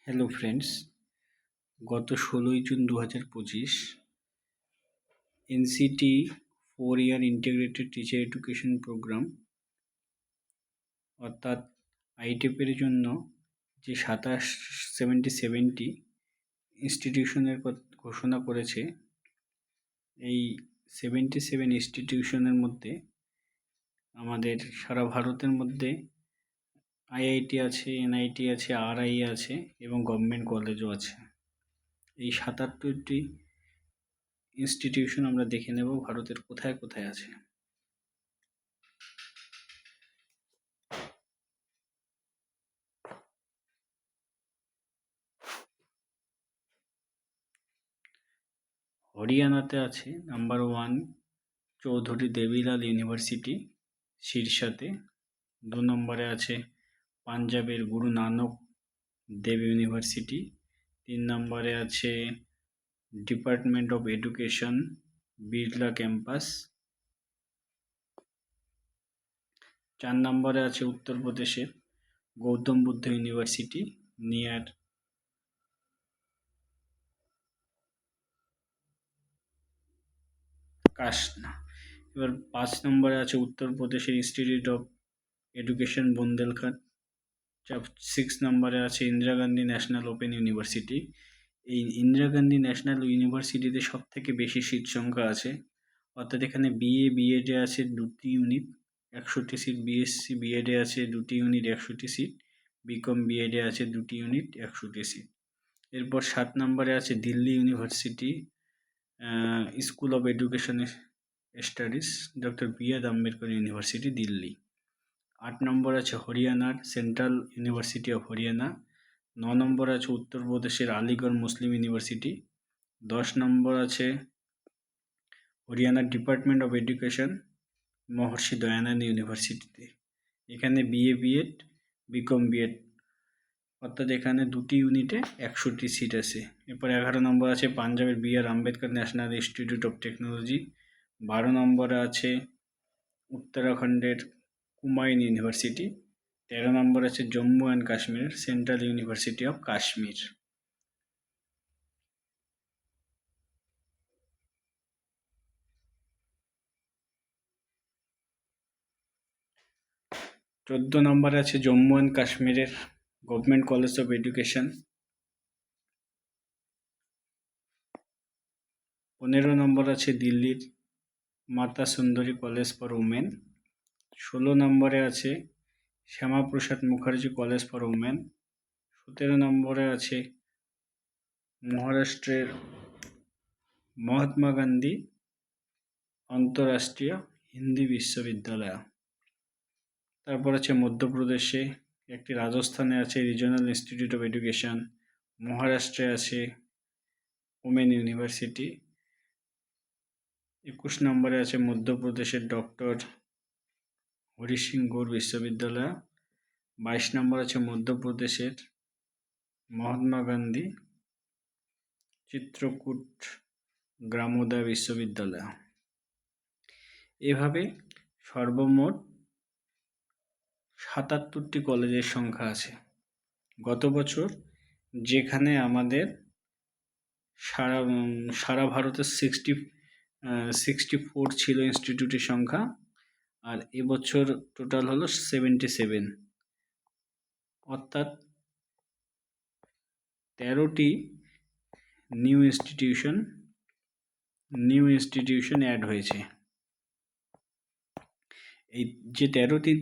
Hello friends, গত 16ই June 2025 NCT 4 year integrated teacher education programme অর্থাৎ আইটেপের জন্য যে 77টি ইনস্টিটিউশনের ঘোষণা করেছে। এই 77 ইনস্টিটিউশনের মধ্যে আমাদের সারা ভারতের মধ্যে আইআইটি আছে, এনআইটি আছে, আরআই আছে এবং গভর্নমেন্ট কলেজও আছে। এই 77টি ইনস্টিটিউশন আমরা দেখে নেব ভারতের কোথায় কোথায় আছে। হরিয়ানাতে আছে নাম্বার 1 চৌধুরী দেবীলাল ইউনিভার্সিটি সিরসাতে। 2 নম্বরে আছে পাঞ্জাবের গুরু নানক দেব ইউনিভার্সিটি। 3 নম্বরে আছে department of education Birla campus. 4 নম্বরে আছে উত্তরপ্রদেশের গৌতম বুদ্ধ ইউনিভার্সিটি নিয়ার কাশনা। এবার 5 নম্বরে আছে উত্তরপ্রদেশের ইনস্টিটিউট অফ এডুকেশন বুন্দেলখণ্ড। 6 নম্বরে আছে Indira Gandhi national open university. এই ইন্দিরা গান্ধী ন্যাশনাল ইউনিভার্সিটিতে সব থেকে বেশি সিট সংখ্যা আছে, অর্থাৎ এখানে বিএ বিএডে আছে 2টি ইউনিট 100টি সিট, বিএসসি বিএডে আছে 2টি ইউনিট 100টি সিট, বিকম বিএডে আছে 2টি ইউনিট 100টি সিট। এরপর 7 নম্বরে আছে Delhi university school of education studies doctor B.R.. Ambedkar university Delhi. 8 নম্বর আছে হরিয়ানার সেন্ট্রাল ইউনিভার্সিটি অফ হরিয়ানা। 9 নম্বর আছে উত্তরপ্রদেশের আলিগড় মুসলিম ইউনিভার্সিটি। 10 নম্বর আছে হরিয়ানার ডিপার্টমেন্ট অফ এডুকেশন মহর্ষি দয়ানন্দ ইউনিভার্সিটিতে। এখানে বিএ বিএড বিকম বিএড অর্থাৎ এখানে 2টি ইউনিটে 100টি সিট আছে। এরপর 11 নম্বর আছে পাঞ্জাবের B.R.. Ambedkar national institute of technology. 12 নম্বরে আছে উত্তরাখণ্ডের কুমায়ুন ইউনিভার্সিটি। 13 নম্বর আছে Jammu and Kashmir central university of Kashmir. চোদ্দ নম্বরে আছে জম্মু অ্যান্ড কাশ্মীরের গভর্নমেন্ট কলেজ অফ এডুকেশন। 15 নম্বর আছে দিল্লির মাতা সুন্দরী কলেজ ফর উমেন। 16 নম্বরে আছে Shyamaprasad Mukherjee college for women. 17 নম্বরে আছে মহারাষ্ট্রের মহাত্মা গান্ধী আন্তর্রাষ্ট্রীয় হিন্দি বিশ্ববিদ্যালয়। তারপর আছে মধ্যপ্রদেশে একটি, রাজস্থানে আছে রিজনাল ইনস্টিটিউট অফ এডুকেশন, মহারাষ্ট্রে আছে ওমেন ইউনিভার্সিটি। 21 নম্বরে আছে মধ্যপ্রদেশের ডক্টর হরি সিং গৌর বিশ্ববিদ্যালয়। 22 নম্বর আছে মধ্যপ্রদেশের মহাত্মা গান্ধী চিত্রকূট গ্রামোদয় বিশ্ববিদ্যালয়। এভাবে সর্বমোট 77টি কলেজের সংখ্যা আছে। গত বছর যেখানে আমাদের সারা ভারতে 64 ছিল ইনস্টিটিউটের সংখ্যা, আর এবছর টোটাল হলো 77, অর্থাৎ 13টি নিউ ইনস্টিটিউশন অ্যাড হয়েছে। এই যে 13টি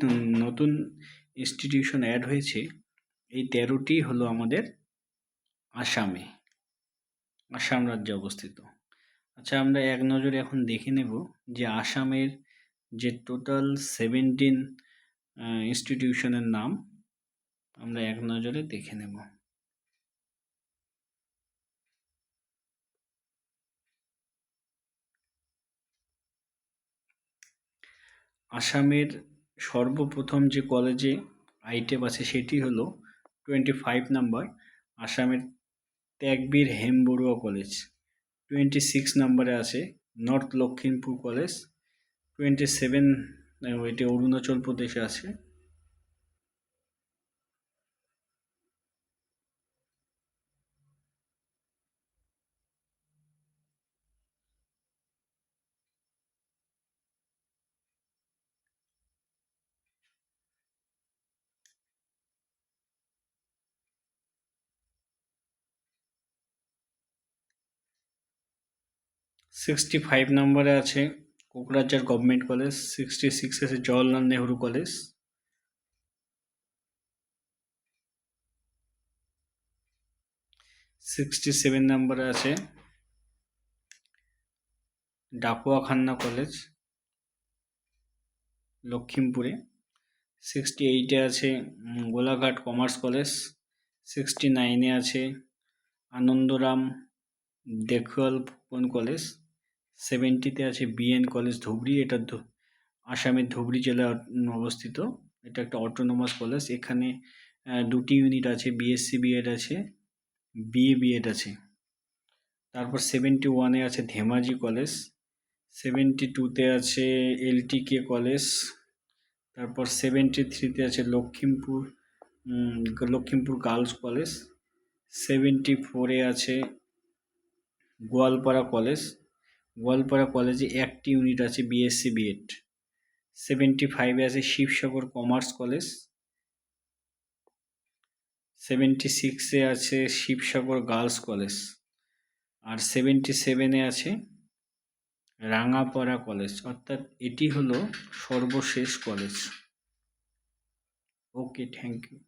নতুন ইনস্টিটিউশন অ্যাড হয়েছে, এই 13টি হলো আমাদের আসাম রাজ্যে অবস্থিত। আচ্ছা, আমরা এক নজরে এখন দেখে নেব যে আসামের যে টোটাল 17 ইনস্টিটিউশনের নাম আমরা এক নজরে দেখে নেব। আসামের সর্বপ্রথম যে কলেজে আইটেপ আছে সেটি হলো 25 নম্বর আসামের ত্যাগবীর হেমবড়ুয়া কলেজ। 26 নম্বরে আছে নর্থ লক্ষিমপুর কলেজ। 27 এটি অরুণাচল প্রদেশে আছে। 65 নম্বরে আছে কোকরাঝার গভর্নমেন্ট কলেজ। 66 আছে জওহরলাল নেহরু কলেজ। 67 নম্বরে আছে ডাকুয়া খান্না কলেজ লক্ষিমপুরে। 68-এ আছে গোলাঘাট কমার্স কলেজ। 69-এ আছে আনন্দরাম দেখুয়াল ফুকন কলেজ। 70-তে আছে বিএন কলেজ ধুবড়ি, এটা আসামের ধুবড়ি জেলায় অবস্থিত। এটা একটা অটোনোমাস কলেজ। এখানে 2টি ইউনিট আছে, বিএসসি বিএড আছে, বিএ বিএড আছে। তারপর 71-এ আছে ধেমাজি কলেজ। 72-তে আছে এলটিকে কলেজ। তারপর 73-তে আছে লক্ষিমপুর গার্লস কলেজ। 74-এ আছে গোয়ালপাড়া কলেজ। গোয়ালপাড়া কলেজে 1টি ইউনিট আছে, বিএসসি বিএড। 75-এ আছে শিবসাগর কমার্স কলেজ। 76-এ আছে শিবসাগর গার্লস কলেজ। আর 77-এ আছে রাঙাপাড়া কলেজ। অর্থাৎ এটি হলো সর্বশেষ কলেজ। Okay, thank you.